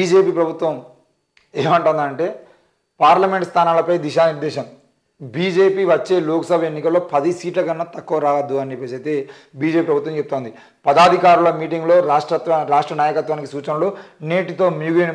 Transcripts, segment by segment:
BJP ప్రభుత్వం ఏమంటుందంటే parliament స్థానాలపై దిశానిర్దేశం. బీజేపీ వచ్చే లోక్సభ ఎన్నికల్లో 10 సీట్ల కన్నా తక్కువ రావద్దు అని చెప్పేసి అయితే బీజేపీ ప్రభుత్వం చెప్తోంది. పదాధికారుల మీటింగ్లో రాష్ట్ర నాయకత్వానికి సూచనలు. నేటితో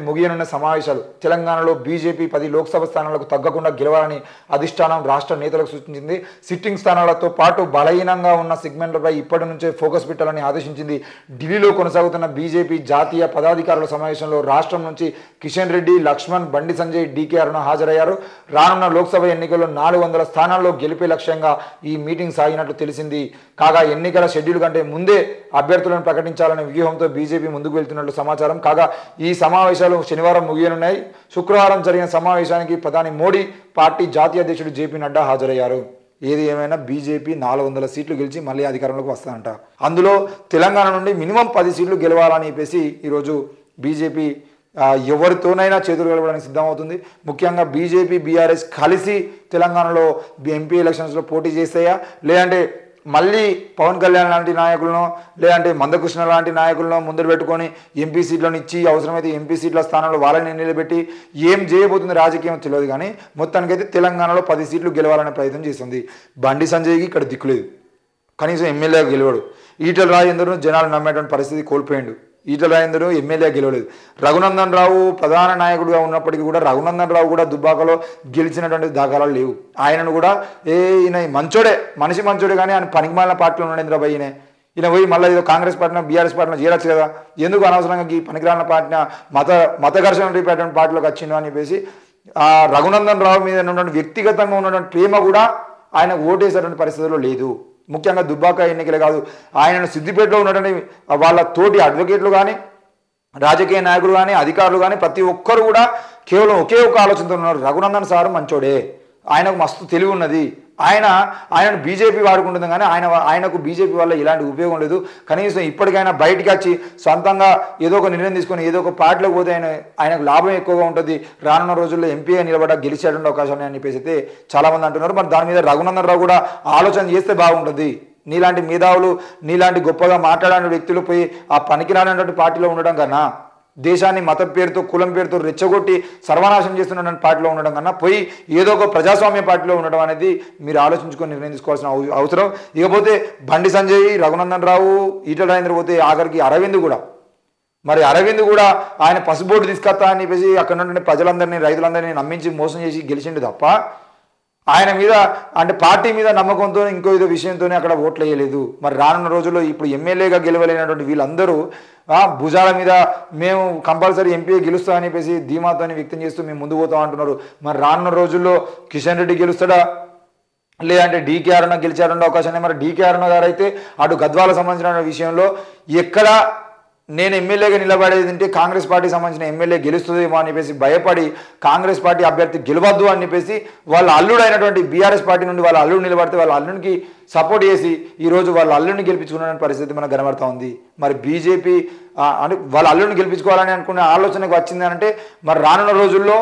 ముగియనున్న సమావేశాలు. తెలంగాణలో బీజేపీ 10 లోక్సభ స్థానాలకు తగ్గకుండా గెలవాలని అధిష్టానం రాష్ట్ర నేతలకు సూచించింది. సిట్టింగ్ స్థానాలతో పాటు బలహీనంగా ఉన్న సెగ్మెంట్లపై ఇప్పటి నుంచే ఫోకస్ పెట్టాలని ఆదేశించింది. ఢిల్లీలో కొనసాగుతున్న బీజేపీ జాతీయ పదాధికారుల సమావేశంలో రాష్ట్రం నుంచి కిషన్ రెడ్డి, లక్ష్మణ్, బండి సంజయ్, డీకే అరుణ హాజరయ్యారు. రానున్న లోక్సభ ఎన్నికల్లో 400 స్థానాల్లో గెలిపే లక్ష్యంగా ఈ మీటింగ్ సాగినట్లు తెలిసింది. కాగా ఎన్నికల షెడ్యూల్ కంటే ముందే అభ్యర్థులను ప్రకటించాలనే వ్యూహంతో బీజేపీ ముందుకు వెళ్తున్నట్లు సమాచారం. కాగా ఈ సమావేశాలు శనివారం ముగియనున్నాయి. శుక్రవారం జరిగిన సమావేశానికి ప్రధాని మోడీ, పార్టీ జాతీయ అధ్యక్షుడు జేపీ నడ్డా హాజరయ్యారు. ఏది ఏమైనా బీజేపీ 400 సీట్లు గెలిచి మళ్ళీ అధికారంలోకి వస్తారంట. అందులో తెలంగాణ నుండి మినిమం 10 సీట్లు గెలవాలని చెప్పేసి ఈరోజు బీజేపీ ఎవరితోనైనా చేతులు గెలవడానికి సిద్ధమవుతుంది. ముఖ్యంగా బీజేపీ, బీఆర్ఎస్ కలిసి తెలంగాణలో ఎంపీ ఎలక్షన్స్లో పోటీ చేస్తాయా, లేదంటే మళ్ళీ పవన్ కళ్యాణ్ లాంటి నాయకులను, లేదంటే మందకృష్ణ లాంటి నాయకులను ముందర పెట్టుకొని ఎంపీ సీట్లను ఇచ్చి అవసరమైతే ఎంపీ సీట్ల స్థానంలో వాళ్ళని నిలబెట్టి ఏం చేయబోతుంది రాజకీయం తెలియదు. కానీ మొత్తానికైతే తెలంగాణలో 10 సీట్లు గెలవాలనే ప్రయత్నం చేస్తుంది. బండి సంజయ్కి ఇక్కడ దిక్కులేదు, కనీసం ఎమ్మెల్యేగా గెలవడు. ఈటెల రాజేందర్ను జనాలు నమ్మేటువంటి పరిస్థితి కోల్పోయిండు. ఈటెల రాజేందర్ ఎమ్మెల్యే గెలవలేదు. రఘునందన్ రావు ప్రధాన నాయకుడిగా ఉన్నప్పటికీ కూడా రఘునందన్ రావు కూడా దుబ్బాకలో గెలిచినటువంటి దాఖలాలు లేవు. ఆయనను కూడా ఈయన మంచోడే, మనిషి మంచోడే, కానీ ఆయన పనికిమాలిన పార్టీలో ఉన్నాడు భయ్. ఈయన పోయి మళ్ళీ ఏదో కాంగ్రెస్ పార్టీలో, బీఆర్ఎస్ పార్టీలో చేరచ్చు కదా, ఎందుకు అనవసరంగా ఈ పనికిరాల పార్టీ మత ఘర్షణ రేపేటువంటి పార్టీలోకి వచ్చిండు అని చెప్పేసి ఆ రఘునందన్ రావు మీద ఉన్నటువంటి వ్యక్తిగతంగా ఉన్నటువంటి ప్రేమ కూడా ఆయన ఓటేసేటువంటి పరిస్థితుల్లో లేదు. ముఖ్యంగా దుబ్బాక ఎన్నికలే కాదు, ఆయనను సిద్దిపేటలో ఉన్నటువంటి వాళ్ళ తోటి అడ్వకేట్లు కానీ, రాజకీయ నాయకులు కానీ, అధికారులు కానీ ప్రతి ఒక్కరు కూడా కేవలం ఒకే ఒక ఆలోచనతో ఉన్నారు. రఘునందన్ సారు మంచోడే, ఆయనకు మస్తు తెలివి ఉన్నది, ఆయనను బీజేపీ వాడుకుంటుంది, కానీ ఆయనకు బీజేపీ వల్ల ఇలాంటి ఉపయోగం లేదు. కనీసం ఇప్పటికైనా బయటికి వచ్చి సొంతంగా ఏదో ఒక నిర్ణయం తీసుకొని ఏదో ఒక పార్టీలోకి పోతే ఆయనకు లాభం ఎక్కువగా ఉంటుంది. రానున్న రోజుల్లో ఎంపీగా నిలబడ గెలిచేటువంటి అవకాశం అని చెప్పేసి అయితే చాలామంది అంటున్నారు. మరి దాని మీద రఘునందన్ రావు కూడా ఆలోచన చేస్తే బాగుంటుంది. నీలాంటి మేధావులు, నీలాంటి గొప్పగా మాట్లాడే వ్యక్తులు పోయి ఆ పనికిరానటువంటి పార్టీలో ఉండడం కన్నా, దేశాన్ని మతం పేరుతో, కులం పేరుతో రెచ్చగొట్టి సర్వనాశనం చేస్తున్నటువంటి పార్టీలో ఉండడం కన్నా పోయి ఏదో ఒక ప్రజాస్వామ్య పార్టీలో ఉండడం అనేది మీరు ఆలోచించుకొని నిర్ణయం తీసుకోవాల్సిన అవసరం. ఇకపోతే బండి సంజయ్, రఘునందన్ రావు, ఈటెల రాజేందర్ పోతే ఆఖరికి అరవింద్ కూడా, మరి అరవింద్ కూడా ఆయన పసుబోర్డు తీసుకొస్తా అని చెప్పేసి అక్కడ నుండి ప్రజలందరినీ, రైతులందరినీ నమ్మించి మోసం చేసి గెలిచిండు తప్ప ఆయన మీద అంటే పార్టీ మీద నమ్మకంతో ఇంకో ఏదో విషయంతోనే అక్కడ ఓట్లు వేయలేదు. మరి రానున్న రోజుల్లో ఇప్పుడు ఎమ్మెల్యేగా గెలవలేనటువంటి వీళ్ళందరూ భుజాల మీద మేము కంపల్సరీ ఎంపీ గెలుస్తామని చెప్పేసి ధీమాతో వ్యక్తం చేస్తూ మేము ముందు పోతాం అంటున్నారు. మరి రానున్న రోజుల్లో కిషన్ రెడ్డి గెలుస్తాడా, లేదంటే డీకే అరుణ గెలిచారన్న అవకాశం. మరి డీకే అరుణ గారు అయితే అటు గద్వాలకు సంబంధించిన విషయంలో ఎక్కడ నేను ఎమ్మెల్యేగా నిలబడేది అంటే కాంగ్రెస్ పార్టీకి సంబంధించిన ఎమ్మెల్యే గెలుస్తుందేమో అని చెప్పేసి భయపడి కాంగ్రెస్ పార్టీ అభ్యర్థి గెలవద్దు అని చెప్పేసి వాళ్ళ అల్లుడు అయినటువంటి బీఆర్ఎస్ పార్టీ నుండి వాళ్ళ అల్లుడు నిలబడితే వాళ్ళ అల్లుడికి సపోర్ట్ చేసి ఈరోజు వాళ్ళ అల్లుడిని గెలిపించుకున్న పరిస్థితి మనకు కనబడతా ఉంది. మరి బీజేపీ అంటే వాళ్ళ అల్లుడిని గెలిపించుకోవాలని అనుకునే ఆలోచనకు వచ్చింది అంటే మరి రానున్న రోజుల్లో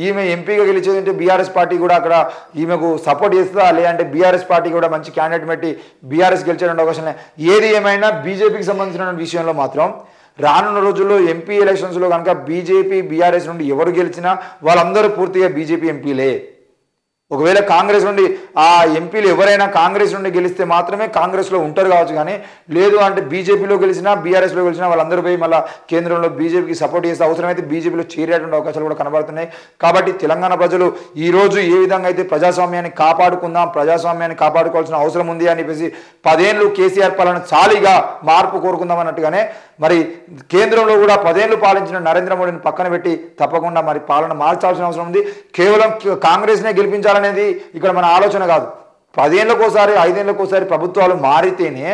ఈమె ఎంపీగా గెలిచేదంటే బీఆర్ఎస్ పార్టీ కూడా అక్కడ ఈమెకు సపోర్ట్ చేస్తుందా, లేదంటే బీఆర్ఎస్ పార్టీ కూడా మంచి క్యాండిడేట్ పెట్టి బీఆర్ఎస్ గెలిచేటువంటి అవకాశం లేదు. ఏది ఏమైనా బీజేపీకి సంబంధించిన విషయంలో మాత్రం రానున్న రోజుల్లో ఎంపీ ఎలక్షన్స్లో కనుక బీజేపీ, బీఆర్ఎస్ నుండి ఎవరు గెలిచినా వాళ్ళందరూ పూర్తిగా బీజేపీ ఎంపీలే. ఒకవేళ కాంగ్రెస్ నుండి ఆ ఎంపీలు ఎవరైనా కాంగ్రెస్ నుండి గెలిస్తే మాత్రమే కాంగ్రెస్లో ఉంటారు కావచ్చు, కానీ లేదు అంటే బీజేపీలో గెలిచినా, బీఆర్ఎస్లో గెలిచినా వాళ్ళందరూ పోయి మళ్ళీ కేంద్రంలో బీజేపీకి సపోర్ట్ చేస్తే అవసరమైతే బీజేపీలో చేరేటువంటి అవకాశాలు కూడా కనబడుతున్నాయి. కాబట్టి తెలంగాణ ప్రజలు ఈరోజు ఏ విధంగా అయితే ప్రజాస్వామ్యాన్ని కాపాడుకుందాం, ప్రజాస్వామ్యాన్ని కాపాడుకోవాల్సిన అవసరం ఉంది అని చెప్పేసి 10 ఏళ్ళు కేసీఆర్ పాలన చాలీగా మార్పు కోరుకుందాం అన్నట్టుగానే మరి కేంద్రంలో కూడా 10 ఏళ్ళు పాలించిన నరేంద్ర మోడీని పక్కన పెట్టి తప్పకుండా మరి పాలన మార్చాల్సిన అవసరం ఉంది. కేవలం కాంగ్రెస్నే గెలిపించాలనేది ఇక్కడ మన ఆలోచన కాదు. 10 ఏళ్ళకోసారి, 5 ఏళ్ళకోసారి ప్రభుత్వాలు మారితేనే,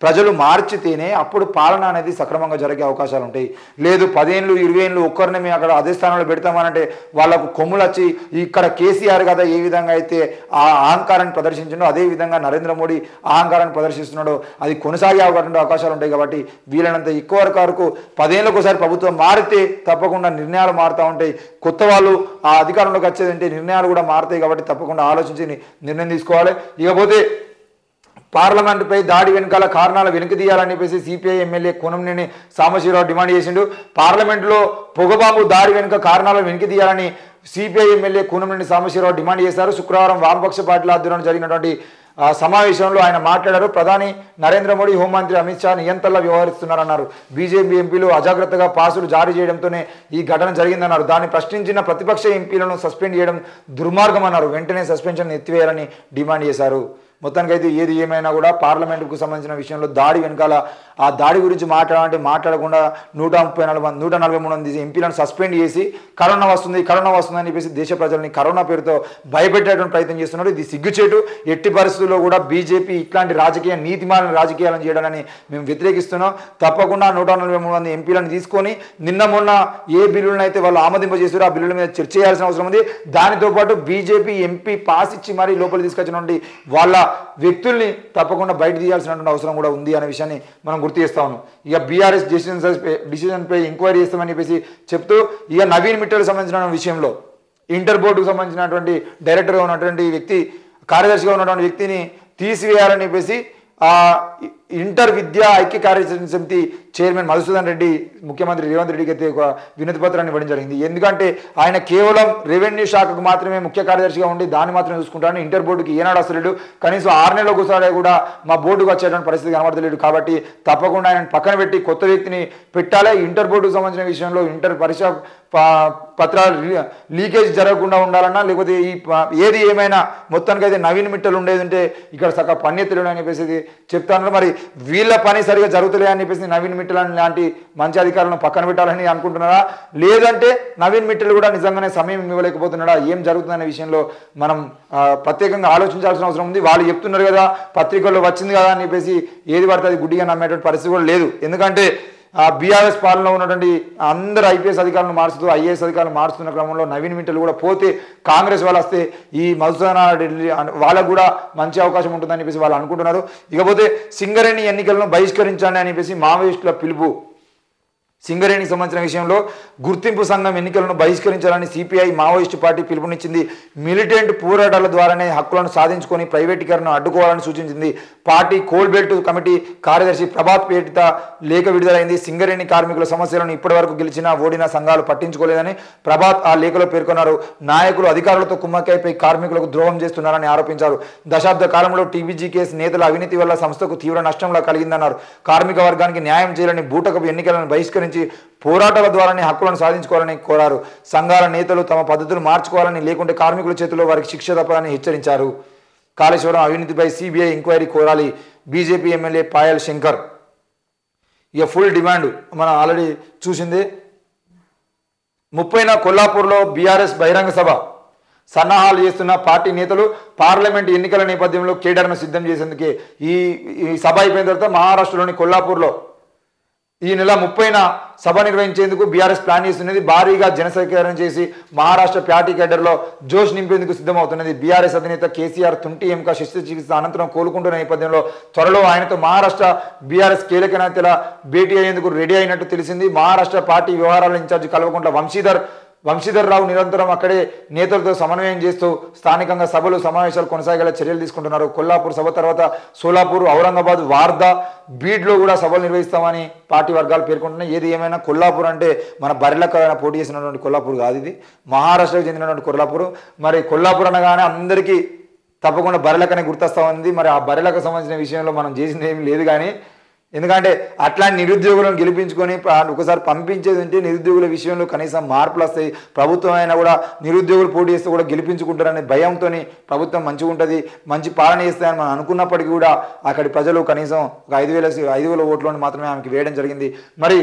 ప్రజలు మార్చితేనే అప్పుడు పాలన అనేది సక్రమంగా జరిగే అవకాశాలు ఉంటాయి. లేదు 10 ఏళ్ళు 20 ఏళ్ళు ఒక్కరిని మేము అక్కడ అదే స్థానంలో పెడతామనంటే వాళ్ళకు కొమ్ములు వచ్చి ఇక్కడ కేసీఆర్ కదా ఏ విధంగా అయితే ఆ అహంకారాన్ని ప్రదర్శించిండో అదే విధంగా నరేంద్ర మోడీ అహంకారాన్ని ప్రదర్శిస్తున్నాడో అది కొనసాగే అవకాశాలు ఉంటాయి. కాబట్టి వీళ్ళనంత ఎక్కువ వరకు 10 ఏళ్ళకోసారి ప్రభుత్వం మారితే తప్పకుండా నిర్ణయాలు మారుతూ ఉంటాయి. కొత్త వాళ్ళు ఆ అధికారంలోకి వచ్చేదంటే నిర్ణయాలు కూడా మారుతాయి. కాబట్టి తప్పకుండా ఆలోచించి నిర్ణయం తీసుకోవాలి. ఇకపోతే పార్లమెంటుపై దాడి వెనుకాల కారణాలు వెనుక తీయాలని చెప్పేసి CPI MLA Kunamneni Sambasivarao demand చేసిండు. పార్లమెంటులో పొగబాంబు దాడి వెనుక కారణాలు వెనుక తీయాలని CPI MLA Kunamneni Sambasivarao demand చేశారు. శుక్రవారం వామపక్ష పార్టీల ఆధ్వర్యంలో జరిగినటువంటి సమావేశంలో ఆయన మాట్లాడారు. ప్రధాని నరేంద్ర మోడీ, హోంమంత్రి అమిత్ షా నియంత్రణలో వ్యవహరిస్తున్నారన్నారు. బీజేపీ ఎంపీలు అజాగ్రత్తగా పాసులు జారీ చేయడంతోనే ఈ ఘటన జరిగిందన్నారు. దాన్ని ప్రశ్నించిన ప్రతిపక్ష ఎంపీలను సస్పెండ్ చేయడం దుర్మార్గం అన్నారు. వెంటనే సస్పెన్షన్ ఎత్తివేయాలని డిమాండ్ చేశారు. మొత్తానికైతే ఏది ఏమైనా కూడా పార్లమెంటుకు సంబంధించిన విషయంలో దాడి వెనకాల ఆ దాడి గురించి మాట్లాడకుండా 143 మంది ఎంపీలను సస్పెండ్ చేసి కరోనా వస్తుంది అని చెప్పేసి దేశ ప్రజల్ని కరోనా పేరుతో భయపెట్టేటువంటి ప్రయత్నం చేస్తున్నారు. ఇది సిగ్గుచేటు. ఎట్టి పరిస్థితుల్లో కూడా బీజేపీ ఇట్లాంటి నీతిమాలిన రాజకీయాలను చేయడాన్ని మేము వ్యతిరేకిస్తున్నాం. తప్పకుండా 143 మంది ఎంపీలను తీసుకొని నిన్న మొన్న ఏ బిల్లులను అయితే వాళ్ళు ఆమోదింపజేస్తారో ఆ బిల్లుల మీద చర్చ చేయాల్సిన అవసరం ఉంది. దానితో పాటు బీజేపీ ఎంపీ పాస్ ఇచ్చి మరీ లోపల తీసుకొచ్చినటువంటి వాళ్ళ వ్యక్తుల్ని తప్పకుండా బయట తీయాల్సినటువంటి అవసరం కూడా ఉంది అనే విషయాన్ని మనం గుర్తు చేస్తా ఉన్నాం. ఇక బీఆర్ఎస్ డిసిజన్పై ఎంక్వైరీ చేస్తామని చెప్పేసి చెప్తూ ఇక నవీన్ మిట్టల్కి సంబంధించిన విషయంలో ఇంటర్ బోర్డుకు సంబంధించినటువంటి డైరెక్టర్గా ఉన్నటువంటి వ్యక్తి, కార్యదర్శిగా ఉన్నటువంటి వ్యక్తిని తీసివేయాలని చెప్పేసి ఇంటర్ విద్యా ఐక్య కార్యాచరణ సమితి చైర్మన్ మధుసూదన్ రెడ్డి ముఖ్యమంత్రి రేవంత్ రెడ్డికి అయితే ఒక వినతి పత్రాన్ని ఇవ్వడం జరిగింది. ఎందుకంటే ఆయన కేవలం రెవెన్యూ శాఖకు మాత్రమే ముఖ్య కార్యదర్శిగా ఉండి దాన్ని మాత్రమే చూసుకుంటాను. ఇంటర్ బోర్డుకి ఏనాడు వస్తలేడు. కనీసం 6 నెలలకు ఒకసారి కూడా మా బోర్డుకు వచ్చేటువంటి పరిస్థితి కనబడతలేడు. కాబట్టి తప్పకుండా ఆయన పక్కన పెట్టి కొత్త వ్యక్తిని పెట్టాలి. ఇంటర్ బోర్డుకు సంబంధించిన విషయంలో ఇంటర్ పరీక్ష పత్రాలు లీకేజ్ జరగకుండా ఉండాలన్నా, లేకపోతే ఏది ఏమైనా మొత్తానికైతే నవీన్ మిట్టలు ఉండేది ఉంటే ఇక్కడ సగ పన్నెత్తలేడు అని చెప్పేసి చెప్తాను. మరి వీళ్ళ పని సరిగా జరుగుతలే అని చెప్పేసి నవీన్ మిట్టల్ లాంటి మంచి అధికారులను పక్కన పెట్టాలని అనుకుంటున్నారా, లేదంటే నవీన్ మిట్టల్ కూడా నిజంగానే సమయం ఇవ్వలేకపోతున్నాడా, ఏం జరుగుతుందనే విషయంలో మనం ప్రత్యేకంగా ఆలోచించాల్సిన అవసరం ఉంది. వాళ్ళు చెప్తున్నారు కదా పత్రికల్లో వచ్చింది కదా అని చెప్పేసి ఏది పడితే అది గుడ్డిగా నమ్మేటువంటి పరిస్థితి కూడా లేదు. ఎందుకంటే బీఆర్ఎస్ పాలనలో ఉన్నటువంటి అందరు ఐపీఎస్ అధికారులను మారుస్తూ ఐఏఎస్ అధికారులు మారుస్తున్న క్రమంలో నవీన్ మిట్టల్ కూడా పోతే కాంగ్రెస్ వాళ్ళు వస్తే ఈ మధుసూదన్ రెడ్డి వాళ్ళకు కూడా మంచి అవకాశం ఉంటుందని చెప్పేసి వాళ్ళు అనుకుంటున్నారు. ఇకపోతే సింగరేణి ఎన్నికలను బహిష్కరించండి అని చెప్పేసి మావోయిస్టుల పిలుపు. సింగరేణికి సంబంధించిన విషయంలో గుర్తింపు సంఘం ఎన్నికలను బహిష్కరించాలని సిపిఐ మావోయిస్టు పార్టీ పిలుపునిచ్చింది. మిలిటెంట్ పోరాటాల ద్వారానే హక్కులను సాధించుకొని ప్రైవేటీకరణను అడ్డుకోవాలని సూచించింది. పార్టీ కోల్ బెల్ట్ కమిటీ కార్యదర్శి ప్రభాత్ పేటిత లేఖ విడుదలైంది. సింగరేణి కార్మికుల సమస్యలను ఇప్పటివరకు గెలిచినా ఓడిన సంఘాలు పట్టించుకోలేదని ప్రభాత్ ఆ లేఖలో పేర్కొన్నారు. నాయకులు అధికారులతో కుమ్మక్కైపై కార్మికులకు ద్రోహం చేస్తున్నారని ఆరోపించారు. దశాబ్ద కాలంలో టీబీజీ కేసు నేతల అవినీతి వల్ల సంస్థకు తీవ్ర నష్టంలా కలిగిందన్నారు. కార్మిక వర్గానికి న్యాయం చేయాలని బూటకపు ఎన్నికలను బహిష్కరించి పోరాటాల ద్వారానే హక్కులను సాధించుకోవాలని కోరారు. సంఘాల నేతలు తమ పద్ధతులు మార్చుకోవాలని, లేకుంటే కార్మికుల చేతిలో వారికి శిక్ష తప్పదని హెచ్చరించారు. కాళేశ్వరం అవినీతిపై సిబిఐ ఎంక్వైరీ కోరాలి. బీజేపీ ఎమ్మెల్యే పాయల్ శంకర్ ఇక ఫుల్ డిమాండ్ మనం ఆల్రెడీ చూసింది. 30న కొల్లాపూర్లో బీఆర్ఎస్ బహిరంగ సభ సన్నాహాలు చేస్తున్న పార్టీ నేతలు పార్లమెంట్ ఎన్నికల నేపథ్యంలో కేడర్ను సిద్ధం చేసేందుకే ఈ సభ అయిపోయిన తర్వాత మహారాష్ట్రలోని కొల్లాపూర్లో ఈ నెల 30న సభ నిర్వహించేందుకు బీఆర్ఎస్ ప్లాన్ చేస్తున్నది. భారీగా జనసేకరణ చేసి మహారాష్ట్ర పార్టీ కేడర్లో జోష్ నింపేందుకు సిద్ధమవుతున్నది. బీఆర్ఎస్ అధినేత కేసీఆర్ తుంటి ఎంక శస్త్రచికిత్స అనంతరం కోలుకుంటున్న నేపథ్యంలో త్వరలో ఆయనతో మహారాష్ట్ర బీఆర్ఎస్ కీలక నేతల భేటీ అయ్యేందుకు రెడీ అయినట్టు తెలిసింది. మహారాష్ట్ర పార్టీ వ్యవహారాల ఇన్ఛార్జి కల్వకుంట్ల వంశీధర్ రావు నిరంతరం అక్కడే నేతలతో సమన్వయం చేస్తూ స్థానికంగా సభలు సమావేశాలు కొనసాగేలా చర్యలు తీసుకుంటున్నారు. కొల్లాపూర్ సభ తర్వాత సోలాపూర్, ఔరంగాబాద్, వార్దా, బీడ్లో కూడా సభలు నిర్వహిస్తామని పార్టీ వర్గాలు పేర్కొంటున్నాయి. ఏది ఏమైనా కొల్లాపూర్ అంటే మన బరిలకు పోటీ చేసినటువంటి కొల్లాపూర్ కాదు, ఇది మహారాష్ట్రకు చెందినటువంటి కొల్లాపూర్. మరి కొల్లాపూర్ అనగానే అందరికీ తప్పకుండా బరిలకనే గుర్తొస్తా ఉంది. మరి ఆ బరిలకు సంబంధించిన విషయంలో మనం చేసింది ఏమి లేదు. కానీ ఎందుకంటే అట్లాంటి నిరుద్యోగులను గెలిపించుకొని ఒకసారి పంపించేది ఉంటే నిరుద్యోగుల విషయంలో కనీసం మార్పులు వస్తాయి. ప్రభుత్వం అయినా కూడా నిరుద్యోగులు పోటీ చేస్తే కూడా గెలిపించుకుంటారనే భయంతో ప్రభుత్వం మంచిగా ఉంటుంది, మంచి పాలన చేస్తాయని మనం అనుకున్నప్పటికీ కూడా అక్కడి ప్రజలు కనీసం ఒక 5,000 ఓట్లను మాత్రమే ఆమెకి వేయడం జరిగింది. మరి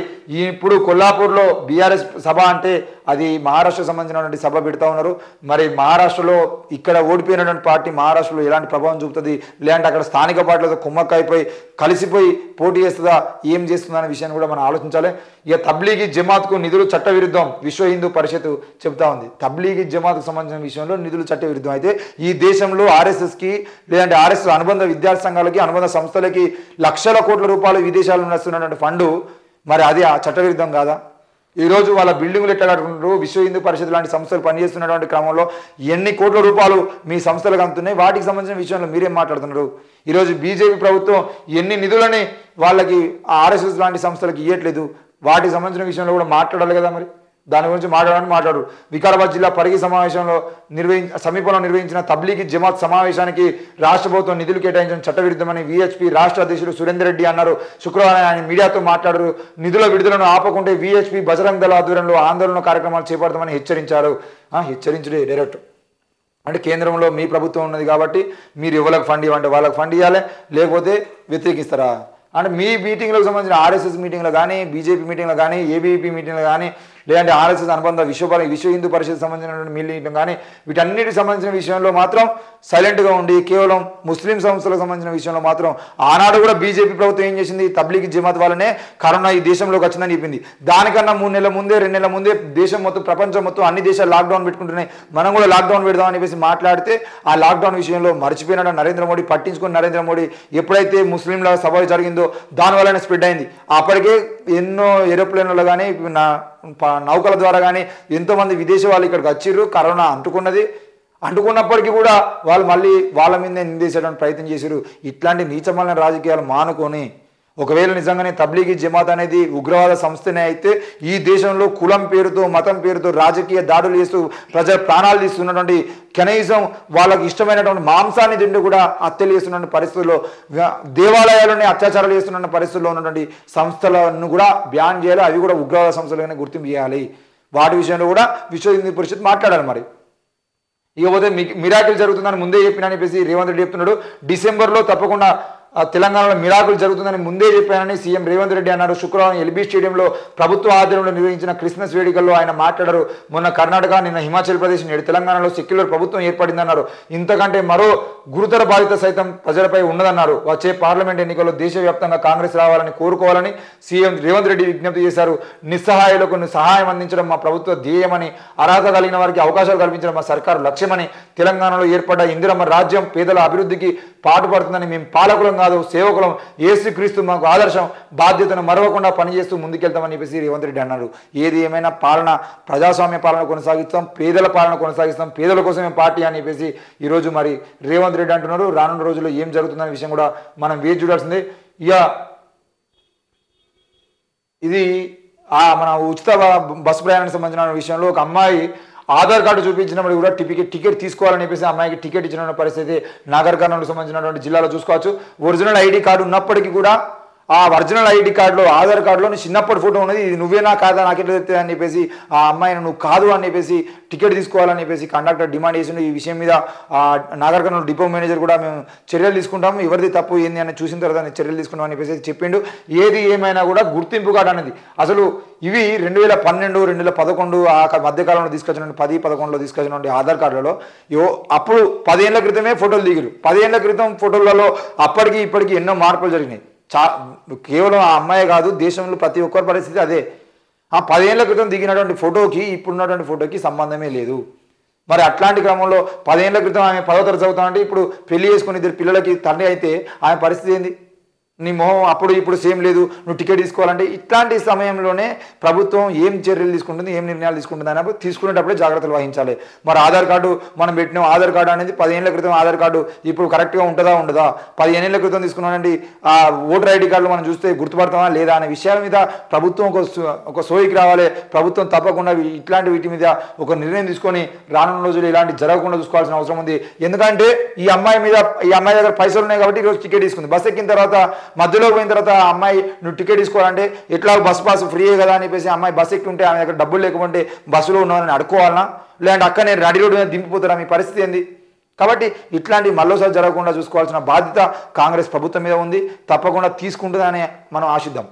ఇప్పుడు కొల్లాపూర్లో బీఆర్ఎస్ సభ అంటే అది మహారాష్ట్రకు సంబంధించినటువంటి సభ పెడతా ఉన్నారు. మరి మహారాష్ట్రలో ఇక్కడ ఓడిపోయినటువంటి పార్టీ మహారాష్ట్రలో ఎలాంటి ప్రభావం చూపుతుంది, లేదంటే అక్కడ స్థానిక పార్టీలతో కుమ్మక్కైపోయి కలిసిపోయి పోటీ చేస్తుందా, ఏం చేస్తుందా అనే విషయాన్ని కూడా మనం ఆలోచించాలి. ఇక తబ్లీగీ జమాత్కు నిధులు చట్టవిరుద్ధం విశ్వ హిందూ పరిషత్ చెప్తా ఉంది. తబ్లీగీ జమాత్కు సంబంధించిన విషయంలో నిధులు చట్టవిరుద్ధం అయితే ఈ దేశంలో ఆర్ఎస్ఎస్కి లేదంటే ఆర్ఎస్ఎస్ అనుబంధ విద్యార్థి సంఘాలకి అనుబంధ సంస్థలకి లక్షల కోట్ల రూపాయలు విదేశాల్లో నడుస్తున్నటువంటి ఫండు మరి అది ఆ చట్టవిరుద్ధం కాదా? ఈరోజు వాళ్ళ బిల్డింగులు ఎట్లా కట్టుకుంటారు, విశ్వ హిందూ పరిషత్ లాంటి సంస్థలు పనిచేస్తున్నటువంటి క్రమంలో ఎన్ని కోట్ల రూపాయలు మీ సంస్థలకు అందుతున్నాయి, వాటికి సంబంధించిన విషయంలో మీరేం మాట్లాడుతున్నారు? ఈరోజు బీజేపీ ప్రభుత్వం ఎన్ని నిధులని వాళ్ళకి ఆర్ఎస్ఎస్ లాంటి సంస్థలకు ఇవ్వట్లేదు, వాటికి సంబంధించిన విషయంలో కూడా మాట్లాడాలి కదా. మరి దాని గురించి మాట్లాడు. వికారాబాద్ జిల్లా పరిగి సమావేశంలో సమీపంలో నిర్వహించిన తబ్లీగీ జమాత్ సమావేశానికి రాష్ట్ర ప్రభుత్వం నిధులు కేటాయించడం చట్టవిరుద్ధమని విహెచ్పి రాష్ట్ర అధ్యక్షుడు సురేందర్ రెడ్డి అన్నారు. శుక్రవారం ఆయన మీడియాతో మాట్లాడారు. నిధుల విడుదలను ఆపకుంటే విహెచ్పి బజరంగ్ దళ ఆధ్వర్యంలో ఆందోళన కార్యక్రమాలు చేపడతామని హెచ్చరించారు. హెచ్చరించుడే డైరెక్ట్ అంటే కేంద్రంలో మీ ప్రభుత్వం ఉన్నది కాబట్టి మీరు ఎవరికి ఫండ్ ఇవ్వంటే వాళ్ళకి ఫండ్ ఇవ్వాలి, లేకపోతే వ్యతిరేకిస్తారా అంటే మీ మీటింగ్లకు సంబంధించిన ఆర్ఎస్ఎస్ మీటింగ్లో కానీ, బీజేపీ మీటింగ్లో కానీ, ఏబీవీపీ మీటింగ్లో కానీ, లేదంటే ఆర్ఎస్ఎస్ అనుబంధ విశ్వ హిందూ పరిషత్ సంబంధించినటువంటి మీటింగ్ కానీ, వీటన్నిటికి సంబంధించిన విషయంలో మాత్రం సైలెంట్గా ఉండి కేవలం ముస్లిం సంస్థలకు సంబంధించిన విషయంలో మాత్రం ఆనాడు కూడా బీజేపీ ప్రభుత్వం ఏం చేసింది, తబ్లీగీ జమాత్ వల్లనే కరోనా ఈ దేశంలోకి వచ్చిందని చెప్పింది. దానికన్నా 3 నెలల ముందే 2 నెలల ముందే దేశం మొత్తం, ప్రపంచం మొత్తం అన్ని దేశాలు లాక్డౌన్ పెట్టుకుంటున్నాయి, మనం కూడా లాక్డౌన్ పెడదామని చెప్పేసి మాట్లాడితే ఆ లాక్డౌన్ విషయంలో మర్చిపోయినాడు నరేంద్ర మోడీ. పట్టించుకుని నరేంద్ర మోడీ ఎప్పుడైతే ముస్లింల సభ జరిగిందో దానివల్లనే స్ప్రెడ్ అయింది. అప్పటికే ఎన్నో ఏరోప్లేన్లలో కానీ నౌకల ద్వారా కానీ ఎంతోమంది విదేశీ వాళ్ళు ఇక్కడికి వచ్చిర్రు. కరోనా అంటుకున్నప్పటికీ కూడా వాళ్ళు మళ్ళీ వాళ్ళ మీదే నిందేసేటువంటి ప్రయత్నం చేశారు. ఇట్లాంటి నీచమైన రాజకీయాలు మానుకొని ఒకవేళ నిజంగానే తబ్లీగీ జమాత్ అనేది ఉగ్రవాద సంస్థనే అయితే ఈ దేశంలో కులం పేరుతో, మతం పేరుతో రాజకీయ దాడులు చేస్తూ ప్రజల ప్రాణాలు తీస్తున్నటువంటి, కనీసం వాళ్ళకి ఇష్టమైనటువంటి మాంసాన్ని తింటూ కూడా హత్యలు చేస్తున్న పరిస్థితుల్లో, దేవాలయాల్లోనే అత్యాచారాలు చేస్తున్న పరిస్థితుల్లో ఉన్నటువంటి సంస్థలను కూడా బ్యాన్ చేయాలి. అవి కూడా ఉగ్రవాద సంస్థలుగానే గుర్తింపు చేయాలి. వాటి విషయంలో కూడా విశ్వ హిందూ పరిషత్ మాట్లాడాలి. మరి ఇకపోతే మిరాకిల్ జరుగుతుందని ముందే చెప్పినని చెప్పేసి రేవంత్ రెడ్డి చెప్తున్నాడు. డిసెంబర్లో తప్పకుండా తెలంగాణలో మిరాకులు జరుగుతుందని ముందే చెప్పానని సీఎం రేవంత్ రెడ్డి అన్నారు. శుక్రవారం ఎల్బీ స్టేడియంలో ప్రభుత్వ ఆధ్వర్యంలో నిర్వహించిన క్రిస్మస్ వేడుకల్లో ఆయన మాట్లాడారు. మొన్న కర్ణాటక, నిన్న హిమాచల్ ప్రదేశ్, నేడు తెలంగాణలో సెక్యులర్ ప్రభుత్వం ఏర్పడిందన్నారు. ఇంతకంటే మరో గురుతర బాధ్యత సైతం ప్రజలపై ఉన్నదన్నారు. వచ్చే పార్లమెంట్ ఎన్నికల్లో దేశవ్యాప్తంగా కాంగ్రెస్ రావాలని కోరుకోవాలని సీఎం రేవంత్ రెడ్డి విజ్ఞప్తి చేశారు. నిస్సహాయులకు సహాయం అందించడం మా ప్రభుత్వ ధ్యేయమని, అర్హత కలిగిన వారికి అవకాశాలు కల్పించడం మా సర్కారు లక్ష్యమని, తెలంగాణలో ఏర్పడ్డ ఇందిరమ్మ రాజ్యం పేదల అభివృద్ధికి పాటుపడుతుందని, మేము పాలకులం కాదు సేవకులం, యేసుక్రీస్తు మాకు ఆదర్శం, బాధ్యతను మరవకుండా పనిచేస్తూ ముందుకెళ్తామని చెప్పేసి రేవంత్ రెడ్డి అన్నారు. ఏది ఏమైనా పాలన, ప్రజాస్వామ్య పాలన కొనసాగిస్తాం, పేదల పాలన కొనసాగిస్తాం, పేదల కోసమే పార్టీ అని చెప్పేసి ఈరోజు మరి రేవంత్ రెడ్డి అంటున్నారు. రానున్న రోజుల్లో ఏం జరుగుతుందనే విషయం కూడా మనం వేచి చూడాల్సిందే. ఇక ఇది మన ఉచిత బస్సు ప్రయాణానికి సంబంధించిన విషయంలో ఒక అమ్మాయి ఆధార్ కార్డు చూపించినప్పుడు కూడా టికెట్ తీసుకోవాలని చెప్పేసి అమ్మాయికి టికెట్ ఇచ్చిన పరిస్థితి నాగర్ కర్నూలుకు సంబంధించినటువంటి జిల్లాలో చూసుకోవచ్చు. ఒరిజినల్ ఐడి కార్డు ఉన్నప్పటికీ కూడా ఆ ఒరిజినల్ ఐడి కార్డులో, ఆధార్ కార్డులో చిన్నప్పటి ఫోటో ఉన్నది. ఇది నువ్వేనా కాదా నాకెట్లా చెప్తే అని చెప్పేసి ఆ అమ్మాయిని నువ్వు కాదు అని చెప్పేసి టికెట్ తీసుకోవాలని చెప్పేసి కండక్టర్ డిమాండ్ చేసిండు. ఈ విషయం మీద నాగర్ కర్నూలు డిపో మేనేజర్ కూడా మేము చర్యలు తీసుకుంటాము, ఎవరిది తప్పు ఏంది అని చూసిన తర్వాత చర్యలు తీసుకుంటాం అని చెప్పేసి చెప్పిండు. ఏది ఏమైనా కూడా గుర్తింపు కార్డు అనేది అసలు ఇవి 2012, 2011 ఆ మధ్యకాలంలో తీసుకొచ్చినటువంటి 10-11లో తీసుకొచ్చినటువంటి ఆధార్ కార్డులలో అప్పుడు 10 ఏళ్ల క్రితమే ఫోటోలు దిగిరు. 10 ఏళ్ల క్రితం ఫోటోలలో అప్పటికి ఇప్పటికి ఎన్నో మార్పులు జరిగినాయి. కేవలం ఆ అమ్మాయి కాదు, దేశంలో ప్రతి ఒక్కరి పరిస్థితి అదే. ఆ 10 ఏళ్ల క్రితం దిగినటువంటి ఫోటోకి ఇప్పుడున్నటువంటి ఫోటోకి సంబంధమే లేదు. మరి అట్లాంటి క్రమంలో 10 ఏళ్ల క్రితం ఆమె 10వ తరగతి చదువుతామంటే ఇప్పుడు పెళ్లి చేసుకుని 2 పిల్లలకి తండ్రి అయితే ఆమె పరిస్థితి ఏంది? నీ మొహం అప్పుడు ఇప్పుడు సేమ్ లేదు, నువ్వు టికెట్ తీసుకోవాలంటే ఇట్లాంటి సమయంలోనే ప్రభుత్వం ఏం చర్యలు తీసుకుంటుంది, ఏం నిర్ణయాలు తీసుకుంటుంది అన్నప్పుడు తీసుకునేటప్పుడే జాగ్రత్తలు వహించాలి. మరి ఆధార్ కార్డు మనం పెట్టినాం, ఆధార్ కార్డు అనేది 10 ఏళ్ల క్రితం ఆధార్ కార్డు ఇప్పుడు కరెక్ట్గా ఉంటుందా ఉండదా, 15 ఏళ్ల క్రితం తీసుకున్నానండి ఆ ఓటర్ ఐడి కార్డులు మనం చూస్తే గుర్తుపడతామా లేదా అనే విషయాల మీద ప్రభుత్వం ఒక సోయికి రావాలి. ప్రభుత్వం తప్పకుండా ఇట్లాంటి వీటి మీద ఒక నిర్ణయం తీసుకొని రానున్న రోజులు ఇలాంటి జరగకుండా చూసుకోవాల్సిన అవసరం ఉంది. ఎందుకంటే ఈ అమ్మాయి దగ్గర పైసలు ఉన్నాయి కాబట్టి ఈరోజు టికెట్ తీసుకుంది. బస్ ఎక్కిన తర్వాత మధ్యలో పోయిన తర్వాత ఆ అమ్మాయి నువ్వు టికెట్ తీసుకోవాలంటే ఎట్లా బస్ పాస్ ఫ్రీయే కదా అని చెప్పేసి అమ్మాయి బస్ ఎక్కి ఉంటే ఆమె దగ్గర డబ్బులు లేకుంటే బస్సులో ఉన్నామని అడుకోవాలన్నా, లేదంటే అక్క నేను రెడీ రోడ్డు మీద దింపిపోతారా, మీ పరిస్థితి ఏంది? కాబట్టి ఇట్లాంటి మళ్ళోసారి జరగకుండా చూసుకోవాల్సిన బాధ్యత కాంగ్రెస్ ప్రభుత్వం మీద ఉంది. తప్పకుండా తీసుకుంటుందని మనం ఆశిద్దాం.